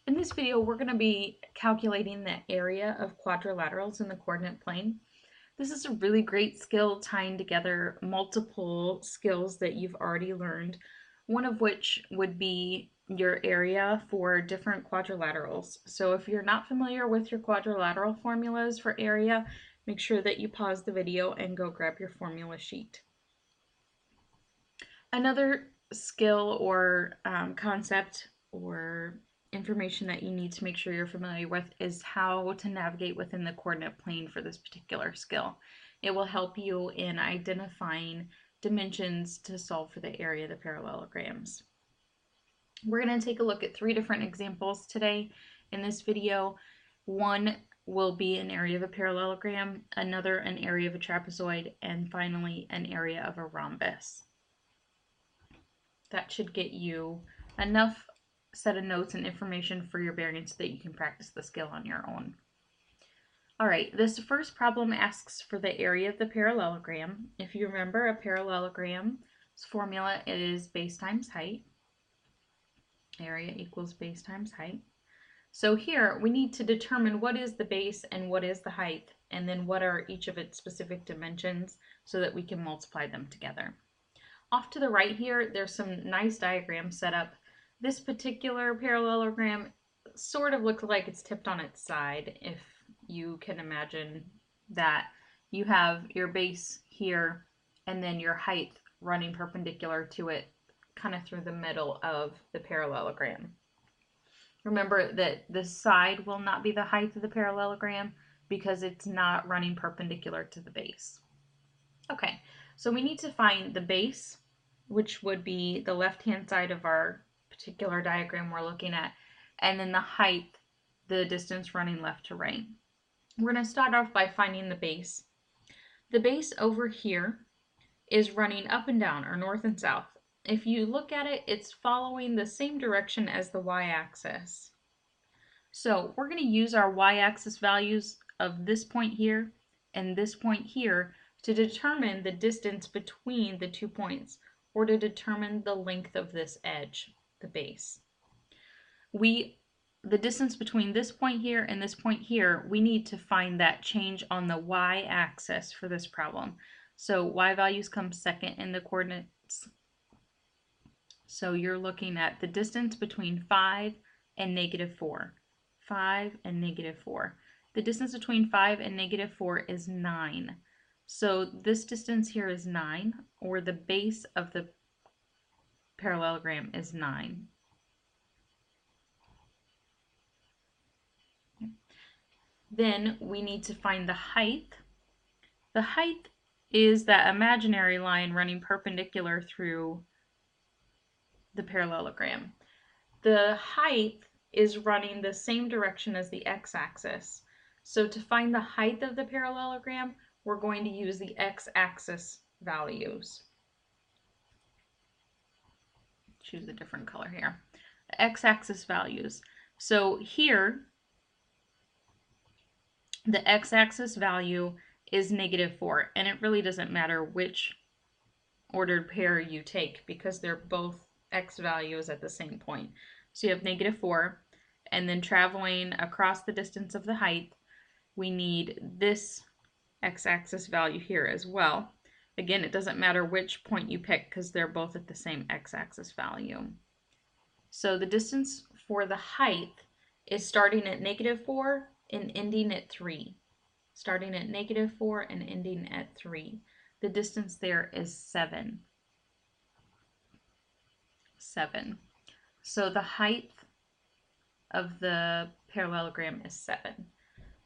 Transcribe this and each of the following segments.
In this video, we're going to be calculating the area of quadrilaterals in the coordinate plane. This is a really great skill tying together multiple skills that you've already learned, one of which would be your area for different quadrilaterals. So if you're not familiar with your quadrilateral formulas for area, make sure that you pause the video and go grab your formula sheet. Another skill or concept or information that you need to make sure you're familiar with is how to navigate within the coordinate plane for this particular skill. It will help you in identifying dimensions to solve for the area of the parallelograms. We're going to take a look at 3 different examples today in this video. One will be an area of a parallelogram, another an area of a trapezoid, and finally an area of a rhombus. That should get you enough set of notes and information for your bearing so that you can practice the skill on your own. All right, this first problem asks for the area of the parallelogram. If you remember, a parallelogram's formula is base times height. Area equals base times height. So here we need to determine what is the base and what is the height, and then what are each of its specific dimensions so that we can multiply them together. Off to the right here, there's some nice diagrams set up. This particular parallelogram sort of looks like it's tipped on its side, if you can imagine that you have your base here and then your height running perpendicular to it, kind of through the middle of the parallelogram. Remember that the side will not be the height of the parallelogram because it's not running perpendicular to the base. Okay, so we need to find the base, which would be the left-hand side of our particular diagram we're looking at, and then the height, the distance running left to right. We're going to start off by finding the base. The base over here is running up and down, or north and south. If you look at it, it's following the same direction as the y-axis. So we're going to use our y-axis values of this point here and this point here to determine the distance between the 2 points, or to determine the length of this edge, the base. The distance between this point here and this point here, we need to find that change on the y-axis for this problem. So y values come second in the coordinates. So you're looking at the distance between 5 and -4. 5 and -4. The distance between 5 and -4 is 9. So this distance here is 9, or the base of the parallelogram is 9. Okay. Then we need to find the height. The height is that imaginary line running perpendicular through the parallelogram. The height is running the same direction as the x-axis. So to find the height of the parallelogram, we're going to use the x-axis values. Choose a different color here. The x-axis values. So here, the x-axis value is -4, and it really doesn't matter which ordered pair you take because they're both x values at the same point. So you have -4, and then traveling across the distance of the height, we need this x-axis value here as well. Again, it doesn't matter which point you pick because they're both at the same x-axis value. So the distance for the height is starting at -4 and ending at 3. Starting at -4 and ending at 3. The distance there is 7. 7. So the height of the parallelogram is 7.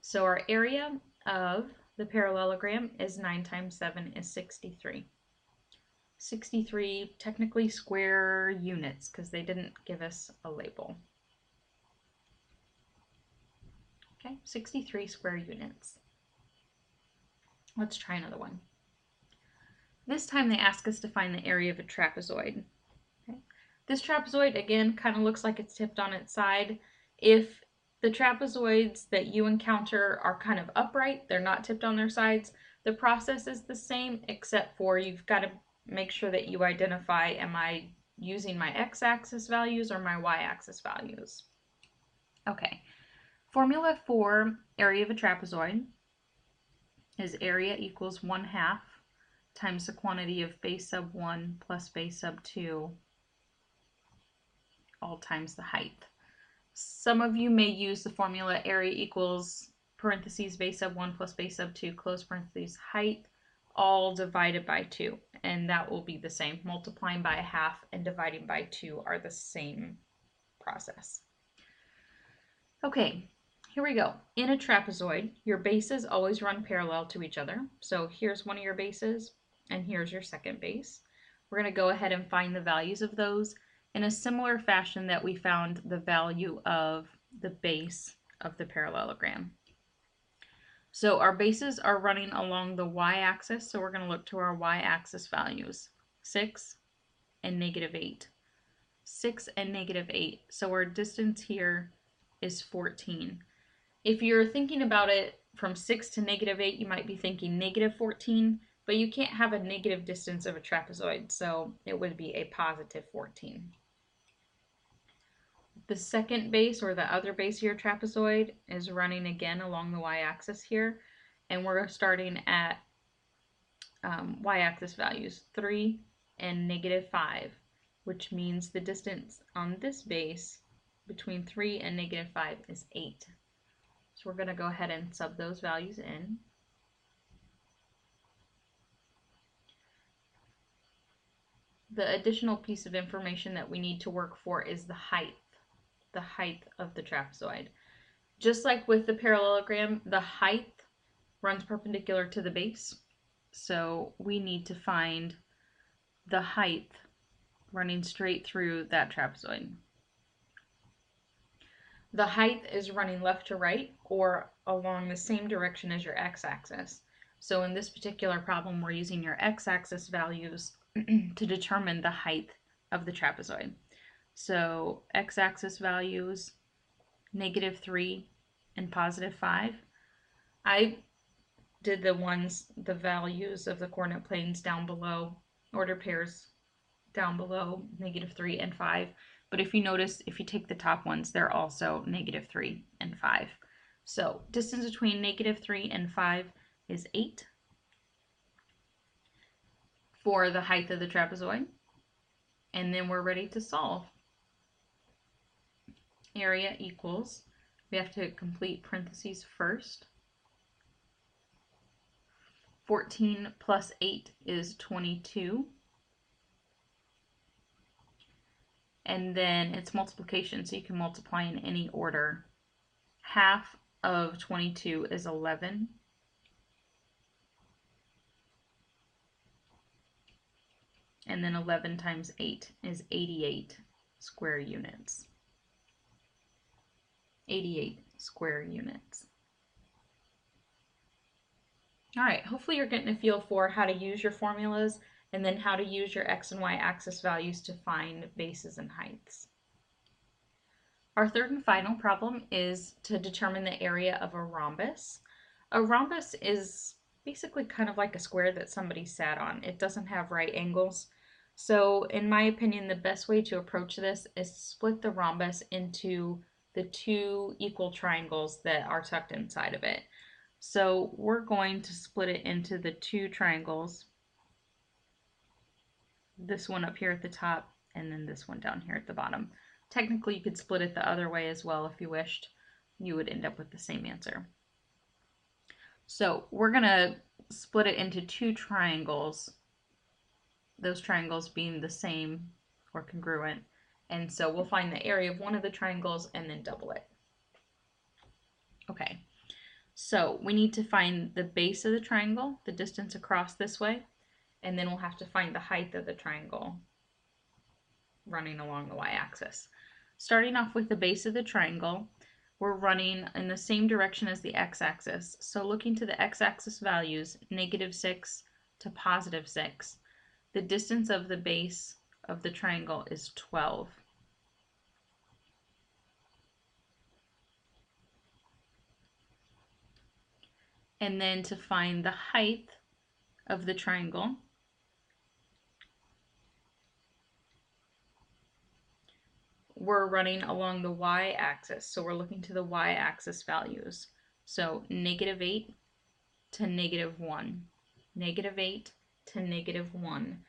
So our area of the parallelogram is 9 times 7 is 63. 63 technically square units because they didn't give us a label. Okay, 63 square units. Let's try another one. This time they ask us to find the area of a trapezoid. Okay. This trapezoid, again, kind of looks like it's tipped on its side. If the trapezoids that you encounter are kind of upright, they're not tipped on their sides, the process is the same, except for you've got to make sure that you identify, am I using my x-axis values or my y-axis values? Okay, formula for area of a trapezoid is area equals 1/2 times the quantity of base sub 1 plus base sub 2 all times the height. Some of you may use the formula area equals parentheses base sub 1 plus base sub 2 close parentheses height all divided by 2, and that will be the same. Multiplying by 1/2 and dividing by 2 are the same process. Okay, here we go. In a trapezoid, your bases always run parallel to each other. So here's one of your bases, and here's your second base. We're going to go ahead and find the values of those in a similar fashion that we found the value of the base of the parallelogram. So our bases are running along the y-axis, so we're going to look to our y-axis values, 6 and -8. 6 and -8. So our distance here is 14. If you're thinking about it from 6 to -8, you might be thinking -14, but you can't have a negative distance of a trapezoid, so it would be a +14. The second base, or the other base of your trapezoid, is running again along the y-axis here, and we're starting at y-axis values 3 and -5, which means the distance on this base between 3 and -5 is 8. So we're going to go ahead and sub those values in. The additional piece of information that we need to work for is the height of the trapezoid. Just like with the parallelogram, the height runs perpendicular to the base. So we need to find the height running straight through that trapezoid. The height is running left to right or along the same direction as your x-axis. So in this particular problem, we're using your x-axis values to determine the height of the trapezoid. So x-axis values, -3 and +5. I did the values of the coordinate planes down below, order pairs down below, -3 and 5. But if you notice, if you take the top ones, they're also -3 and 5. So distance between -3 and 5 is 8 for the height of the trapezoid. And then we're ready to solve. Area equals, we have to complete parentheses first. 14 plus 8 is 22. And then it's multiplication, so you can multiply in any order. 1/2 of 22 is 11. And then 11 times 8 is 88 square units. 88 square units. All right, hopefully you're getting a feel for how to use your formulas and then how to use your x and y axis values to find bases and heights. Our third and final problem is to determine the area of a rhombus. A rhombus is basically kind of like a square that somebody sat on. It doesn't have right angles. So in my opinion, the best way to approach this is to split the rhombus into the 2 equal triangles that are tucked inside of it. So we're going to split it into the 2 triangles, this one up here at the top and then this one down here at the bottom. Technically you could split it the other way as well if you wished. You would end up with the same answer. So we're going to split it into 2 triangles, those triangles being the same or congruent. And so we'll find the area of one of the triangles and then double it. Okay, so we need to find the base of the triangle, the distance across this way, and then we'll have to find the height of the triangle running along the y-axis. Starting off with the base of the triangle, we're running in the same direction as the x-axis. So looking to the x-axis values, -6 to +6, the distance of the base of the triangle is 12. And then to find the height of the triangle, we're running along the y-axis, so we're looking to the y-axis values. So -8 to -1, -8 to -1,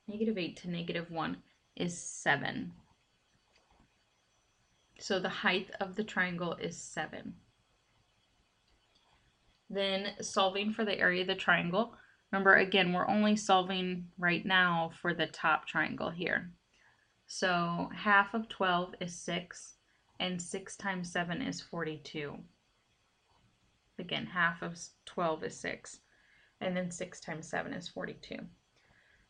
-8 to -1 is 7. So the height of the triangle is 7. Then solving for the area of the triangle. Remember, again, we're only solving right now for the top triangle here. So half of 12 is 6, and 6 times 7 is 42. Again, half of 12 is 6, and then 6 times 7 is 42.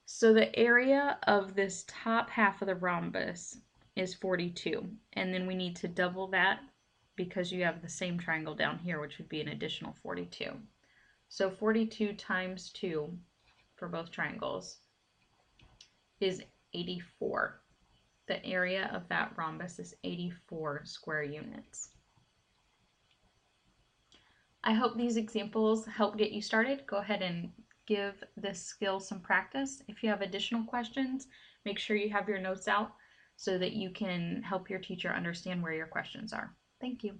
So the area of this top half of the rhombus is 42, and then we need to double that because you have the same triangle down here, which would be an additional 42. So 42 times 2 for both triangles is 84. The area of that rhombus is 84 square units. I hope these examples help get you started. Go ahead and give this skill some practice. If you have additional questions, make sure you have your notes out so that you can help your teacher understand where your questions are. Thank you.